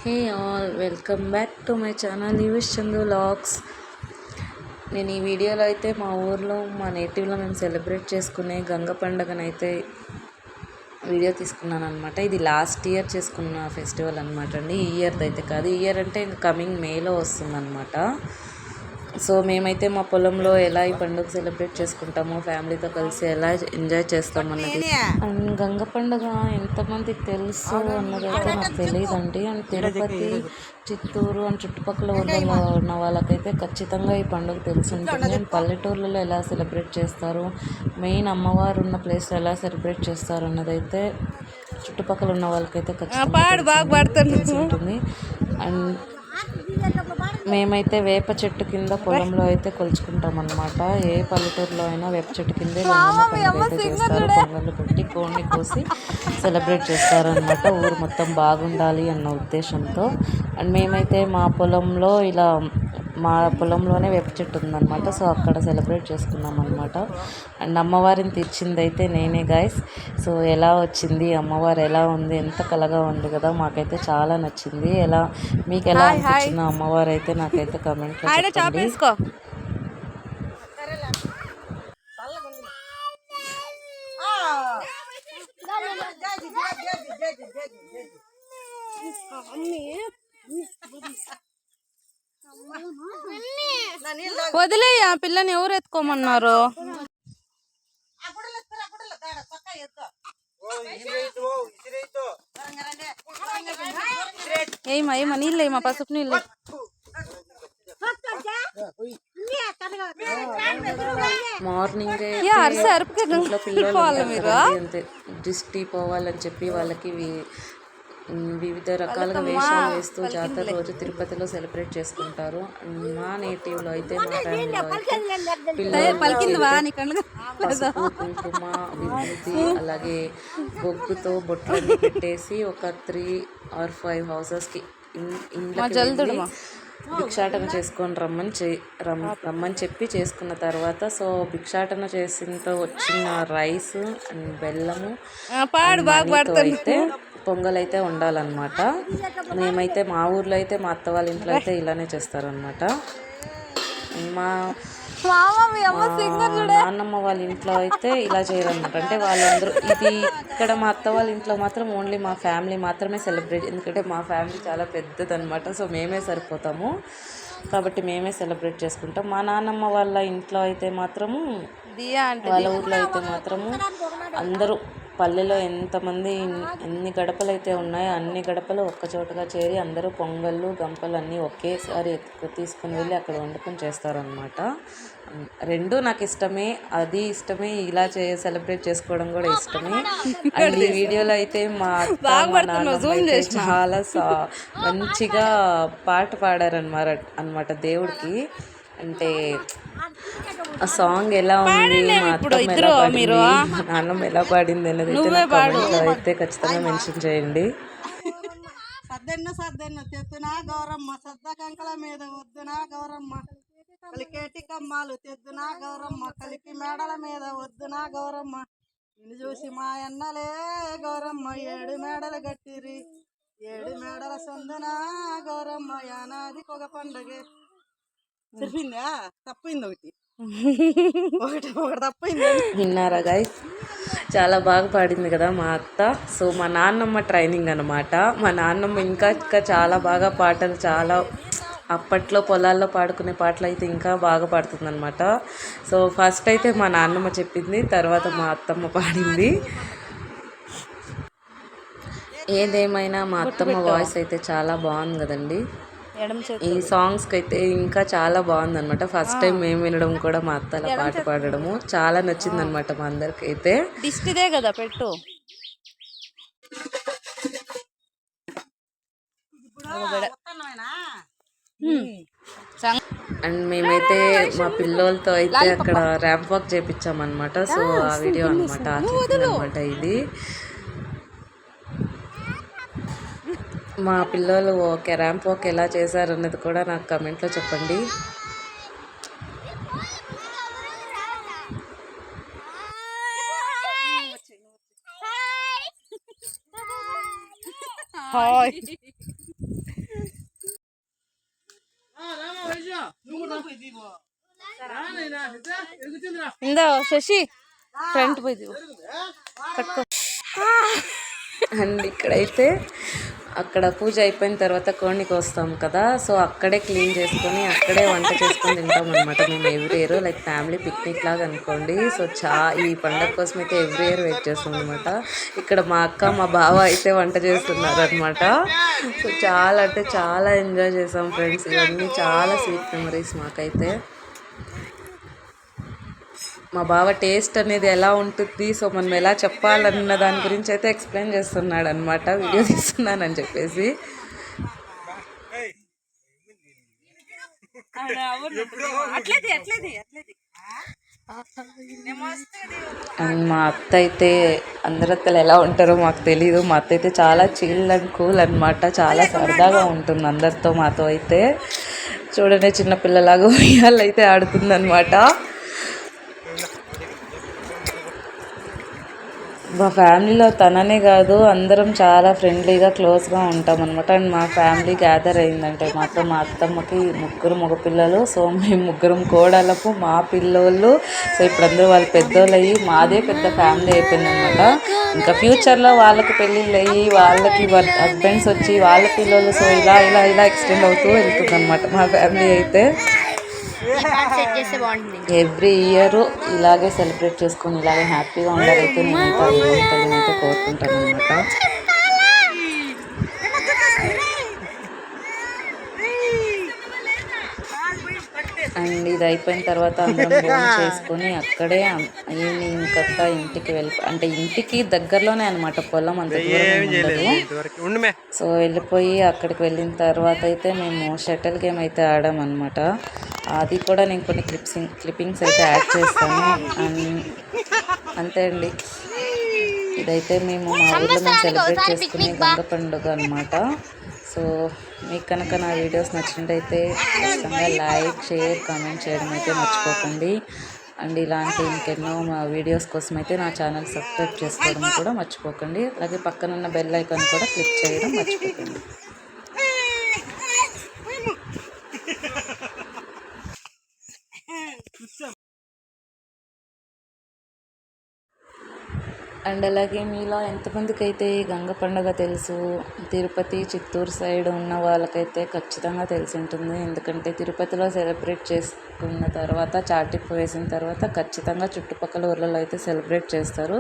Hey all, welcome back to my channel US Chandu vlogs. నేను ఈ వీడియోలో అయితే మా ఊర్లో మా నేటివ్లో మేము సెలబ్రేట్ చేసుకునే గంగ పండుగనైతే వీడియో తీసుకున్నాను అనమాట. ఇది లాస్ట్ ఇయర్ చేసుకున్న ఫెస్టివల్ అనమాట అండి. ఈ ఇయర్ది అయితే కాదు, ఈ ఇయర్ అంటే ఇంకా కమింగ్ మేలో వస్తుందన్నమాట. సో మేమైతే మా పొలంలో ఎలా ఈ పండుగ సెలబ్రేట్ చేసుకుంటామో, ఫ్యామిలీతో కలిసి ఎలా ఎంజాయ్ చేస్తామన్నది. అండ్ గంగ పండుగ ఎంతమందికి తెలుసు అన్నది అయితే నాకు తెలియదండి. అండ్ తిరుపతి, చిత్తూరు అండ్ చుట్టుపక్కల ఊళ్ళలో ఉన్న వాళ్ళకైతే ఖచ్చితంగా ఈ పండుగ తెలిసి ఉంటుంది. అండ్ పల్లెటూర్లలో ఎలా సెలబ్రేట్ చేస్తారు, మెయిన్ అమ్మవారు ఉన్న ప్లేస్లో ఎలా సెలబ్రేట్ చేస్తారు అన్నదైతే చుట్టుపక్కల ఉన్న వాళ్ళకైతే ఖచ్చితంగా తెలిసి ఉంటుంది. అండ్ మేమైతే వేప చెట్టు కింద పొలంలో అయితే కొలుచుకుంటాం అనమాట. ఏ పల్లెటూరులో అయినా వేప చెట్టు కిందే పండుగ అయితే చేస్తారు. పొంగళ్ళు పెట్టి కోడిని కోసి సెలబ్రేట్ చేస్తారనమాట, ఊరు మొత్తం బాగుండాలి అన్న ఉద్దేశంతో. అండ్ మేమైతే మా పొలంలో మా పొలంలోనే వేప చెట్టు ఉందన్నమాట. సో అక్కడ సెలబ్రేట్ చేసుకున్నాం అనమాట. అండ్ అమ్మవారిని తెచ్చింది అయితే నేనే గైస్. సో ఎలా వచ్చింది, అమ్మవారు ఎలా ఉంది, ఎంత కలగా ఉంది కదా, మాకైతే చాలా నచ్చింది. మీకు ఎలా అనిపించింది అమ్మవారు అయితే నాకైతే కమెంట్లో చెప్పండి. వదిలే ఆ పిల్లని ఎవరు ఎత్తుకోమన్నారు? ఏమా నీళ్ళు ఏమా, పసుపు నీళ్ళు. మార్నింగ్ ఇంట్లో పిల్లలు అంతే దిష్టి పోవాలని చెప్పి వాళ్ళకి వివిధ రకాలుగా వేషాలు వేస్తూ జాతర రోజు తిరుపతిలో సెలబ్రేట్ చేసుకుంటారు. మా నేటివ్లో అయితే మా ఫ్యామిలీలో అయితే పిల్లలు పసుపు, కుంకుమ, విభూతి అలాగే బొగ్గుతో బొట్లన్నీ పెట్టేసి ఒక 3 or 5 హౌసెస్కి ఇండ్లకి భిక్షాటన చేసుకొని రమ్మని చెప్పి చేసుకున్న తర్వాత, సో భిక్షాటన చేసినతో వచ్చిన రైస్ అండ్ బెల్లము అయితే పొంగల్ అయితే ఉండాలన్నమాట. మేమైతే మా ఊర్లో అయితే మా అత్త వాళ్ళ ఇంట్లో అయితే ఇలానే చేస్తారనమాట. మా నాన్నమ్మ వాళ్ళ ఇంట్లో అయితే ఇలా చేయరన్నమాట. అంటే వాళ్ళందరూ ఇక్కడ మా అత్త వాళ్ళ ఇంట్లో మాత్రం ఓన్లీ మా ఫ్యామిలీ మాత్రమే సెలబ్రేట్, ఎందుకంటే మా ఫ్యామిలీ చాలా పెద్దదన్నమాట. సో మేమే సరిపోతాము కాబట్టి మేమే సెలబ్రేట్ చేసుకుంటాం. మా నాన్నమ్మ వాళ్ళ ఇంట్లో అయితే మాత్రము, వాళ్ళ ఊర్లో అయితే మాత్రము అందరూ పల్లెలో ఎన్ని గడపలు అయితే ఉన్నాయో అన్ని గడపలు ఒక్కచోటుగా చేరి అందరూ పొంగళ్ళు, గంపలు అన్నీ ఒకేసారి తీసుకుని వెళ్ళి అక్కడ వండుకొని చేస్తారనమాట. రెండు నాకు ఇష్టమే, అది ఇష్టమే, ఇలా సెలబ్రేట్ చేసుకోవడం కూడా ఇష్టమే. అండ్ ఈ వీడియోలో అయితే మా అత్త మా నాన్న చాలా మంచిగా పాట పాడారన్నమాట దేవుడికి. అంటే ఆ సాంగ్ ఎలా ఉంది, మా అత్తమ్మ ఎలా పాడింది, మా నాన్నమ్మ ఎలా పాడింది అనేది అయితే నా కామెంట్లో అయితే ఖచ్చితంగా మెన్షన్ చేయండి. సద్దెన్న తెత్తునా గౌరమ్మ, సద్ద కంకల మీద వద్దునా గౌరమ్మ, కలికేటి కమ్మాలు తెద్దునా గౌరమ్మ, కలికి మేడల మీద వద్దునా గౌరమ్మ, నిన్ను చూసి మా అన్నలే గౌరమ్మ 7 మేడలు గట్టిరి, 7 మేడల సందునా గౌరమ్మ, యానాది ఒక పండగే. సరిపోయిందా? తప్పింది ఒకటి తప్పింది. విన్నారా గైస్, చాలా బాగా పాడింది కదా మా అత్త. సో మా నాన్నమ్మ ట్రైనింగ్ అనమాట. మా నాన్నమ్మ ఇంకా చాలా బాగా పాటలు, చాలా అప్పట్లో పొలాల్లో పాడుకునే పాటలు అయితే ఇంకా బాగా పాడుతుంది అనమాట. సో ఫస్ట్ అయితే మా నాన్నమ్మ చెప్పింది, తర్వాత మా అత్తమ్మ పాడింది. ఏదేమైనా మా అత్తమ్మ వాయిస్ అయితే చాలా బాగుంది కదండి. ఈ సాంగ్స్కి అయితే ఇంకా చాలా బాగుందన్నమాట. ఫస్ట్ టైం మేము వినడం కూడా, మా అత్తల పాట పాడడము చాలా నచ్చిందనమాట మా అందరికి అయితే. దిష్టిదే కదా పెట్టు. అండ్ మేమైతే మా పిల్లలతో అయితే అక్కడ ర్యాంప్ వాక్ చేపించామన్నమాట. సో ఆ వీడియో అనమాట, అనమాట ఇది. మా పిల్లలు ర్యాంప్ వాక్ ఎలా చేశారు అన్నది కూడా నాకు కమెంట్లో చెప్పండి. హాయ్ ఇందా శశి ఫ్రంట్ పోయి కట్టుకో. అండ్ ఇక్కడైతే అక్కడ పూజ అయిపోయిన తర్వాత కోడికి వస్తాం కదా, సో అక్కడే క్లీన్ చేసుకొని అక్కడే వంట చేసుకొని తింటాం అనమాట మేము every year. Like family picnic లాగా అనుకోండి. సో ఈ పండగ కోసం అయితే ఎవ్రీ ఇయర్ వెయిట్ చేస్తాం అనమాట. ఇక్కడ మా అక్క మా బావ అయితే వంట చేస్తున్నారు అనమాట. సో చాలా అంటే చాలా ఎంజాయ్ చేసాం ఫ్రెండ్స్. ఇవన్నీ చాలా స్వీట్ మెమరీస్ మాకైతే. మా బావ టేస్ట్ అనేది ఎలా ఉంటుంది, సో మనం ఎలా చెప్పాలన్న దాని గురించి అయితే ఎక్స్ప్లెయిన్ చేస్తున్నాడు అనమాట, వీడియో తీస్తున్నానని చెప్పేసి. అండ్ మా అత్త అయితే, అందరి అత్తలు ఎలా ఉంటారో మాకు తెలీదు, మా అత్త అయితే చాలా చిల్ అండ్ కూల్ అనమాట. చాలా సరదాగా ఉంటుంది అందరితో. మాతో అయితే చూడండి చిన్నపిల్లలాగా ఉయ్యాలు అయితే ఆడుతుంది అనమాట. మా ఫ్యామిలీలో తననే కాదు అందరం చాలా ఫ్రెండ్లీగా క్లోజ్గా ఉంటాం అనమాట. అండ్ మా ఫ్యామిలీ గ్యాదర్ అయిందంటే మాత్రం మా అత్తమ్మకి 3 మగపిల్లలు, సో మేము 3 కోడళ్ళకు మా పిల్లోళ్ళు. సో ఇప్పుడు అందరూ వాళ్ళు పెద్దోళ్ళు అయ్యి మాదే పెద్ద ఫ్యామిలీ అయిపోయింది అనమాట. ఇంకా ఫ్యూచర్లో వాళ్ళకి పెళ్ళిళ్ళు అయ్యి వాళ్ళకి హస్బెండ్స్ వచ్చి వాళ్ళ పిల్లలు, సో ఇలా ఇలా ఇలా ఎక్స్టెండ్ అవుతూ వెళ్తుంది అనమాట మా ఫ్యామిలీ అయితే. ఎవ్రీ ఇయర్ ఇలాగే సెలబ్రేట్ చేసుకొని ఇలాగే హ్యాపీగా ఉండాలైతే నేనైతే తల్లినైతే కోరుకుంటాను అనమాట. అండ్ ఇది అయిపోయిన తర్వాత అందరం ఫోన్ చేసుకొని అక్కడే ఈవినింగ్ అంతా ఇంటికి అంటే ఇంటికి దగ్గరలోనే అనమాట, పొలం అంత దూరం ఉండదు. సో వెళ్ళిపోయి అక్కడికి వెళ్ళిన తర్వాత అయితే మేము షటిల్ గేమ్ అయితే ఆడామన్నమాట. అది కూడా నేను కొన్ని క్లిప్పింగ్స్ అయితే యాడ్ చేస్తాను. అండ్ అంతే అండి, ఇదైతే మేము మా ఊళ్ళో మేము సెలబ్రేట్ చేసుకునే గంగ పండుగ అనమాట. సో మీకు కనుక నా వీడియోస్ నచ్చినట్టయితే ఖచ్చితంగా లైక్, షేర్, కామెంట్ చేయడం అయితే మర్చిపోకండి. అండ్ ఇలాంటి ఇంకెన్నో మా వీడియోస్ కోసం అయితే నా ఛానల్ సబ్స్క్రైబ్ చేసుకోవడం కూడా మర్చిపోకండి. అలాగే పక్కనున్న బెల్ ఐకాన్ కూడా క్లిక్ చేయడం మర్చిపోకండి. అండ్ అలాగే మీలో ఎంతమందికి అయితే ఈ గంగ పండుగ తెలుసు, తిరుపతి, చిత్తూరు సైడ్ ఉన్న వాళ్ళకైతే ఖచ్చితంగా తెలిసి ఉంటుంది. ఎందుకంటే తిరుపతిలో సెలబ్రేట్ చేసుకున్న తర్వాత, చాటింపు వేసిన తర్వాత ఖచ్చితంగా చుట్టుపక్కల ఊర్లలో అయితే సెలబ్రేట్ చేస్తారు.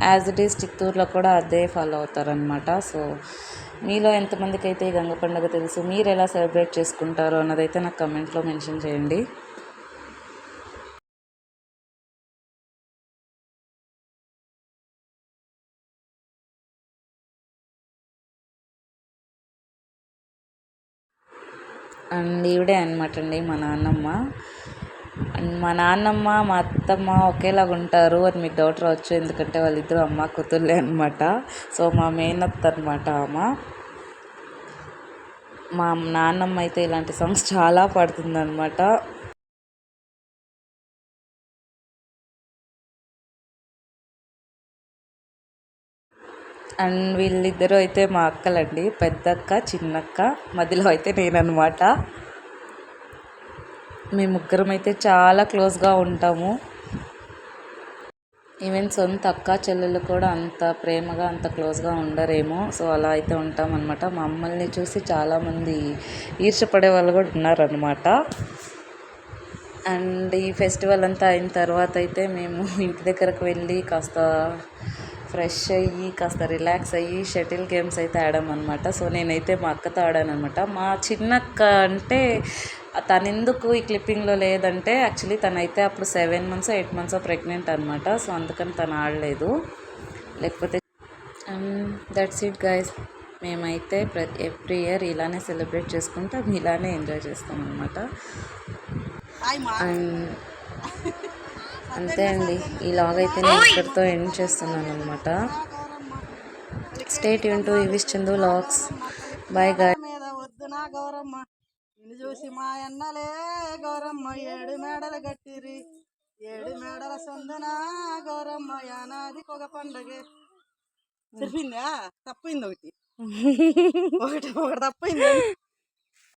యాజ్ ఇట్ ఈస్ చిత్తూరులో కూడా అదే ఫాలో అవుతారనమాట. సో మీలో ఎంతమందికి అయితే ఈ గంగ పండుగ తెలుసు, మీరు ఎలా సెలబ్రేట్ చేసుకుంటారో అన్నదైతే నాకు కమెంట్లో మెన్షన్ చేయండి. అండ్ ఈవిడే అనమాట అండి మా నాన్నమ్మ. అండ్ మా నాన్నమ్మ మా అత్తమ్మ ఒకేలాగా ఉంటారు అని మీకు డౌట్ రావచ్చు, ఎందుకంటే వాళ్ళిద్దరూ అమ్మ కూతుర్లే అనమాట. సో మా మేనత్త అనమాట అమ్మ. మా నాన్నమ్మ అయితే ఇలాంటి సాంగ్స్ చాలా పాడుతుందన్నమాట. అండ్ వీళ్ళిద్దరూ అయితే మా అక్కలండి, పెద్దక్క, చిన్నక్క, మధ్యలో అయితే నేనన్నమాట. మేము ముగ్గురం అయితే చాలా క్లోజ్గా ఉంటాము. ఈవెన్ సొంత అక్క చెల్లెళ్ళు కూడా అంత ప్రేమగా అంత క్లోజ్గా ఉండరేమో. సో అలా అయితే ఉంటామన్నమాట. మమ్మల్ని చూసి చాలామంది ఈర్ష్యపడే వాళ్ళు కూడా ఉన్నారనమాట. అండ్ ఈ ఫెస్టివల్ అంతా అయిన తర్వాత అయితే మేము ఇంటి దగ్గరకు వెళ్ళి కాస్త ఫ్రెష్ అయ్యి కాస్త రిలాక్స్ అయ్యి షటిల్ గేమ్స్ అయితే ఆడామన్నమాట. సో నేనైతే మా అక్కతో ఆడానమాట. మా చిన్నక్క అంటే తనెందుకు ఈ క్లిప్పింగ్లో లేదంటే, యాక్చువల్లీ తనైతే అప్పుడు 7 months 8 months ప్రెగ్నెంట్ అనమాట. సో అందుకని తను ఆడలేదు, లేకపోతే. That's it guys. మేమైతే ఎవ్రీ ఇయర్ ఇలానే సెలబ్రేట్ చేసుకుంటాం, ఇలానే ఎంజాయ్ చేస్తాం అనమాట. అండ్ అంతే అండి, ఈ లాగ్ అయితే నేను ఇక్కడితో ఎండ్ చేస్తున్నాను అనమాట. స్టే ట్యూన్ టు ఈవిస్ చందు లాగ్స్. Bye guy. వద్దునా గౌరమ్మ నిన్ను చూసి మా అన్నలే గౌరమ్మ 7 మేడలు గట్టిరి, 7 మేడల సందునా గౌరమ్మ యానాదికి ఒక పండగే. సరిపోయిందా? తప్పింది ఒకటి తప్పింది.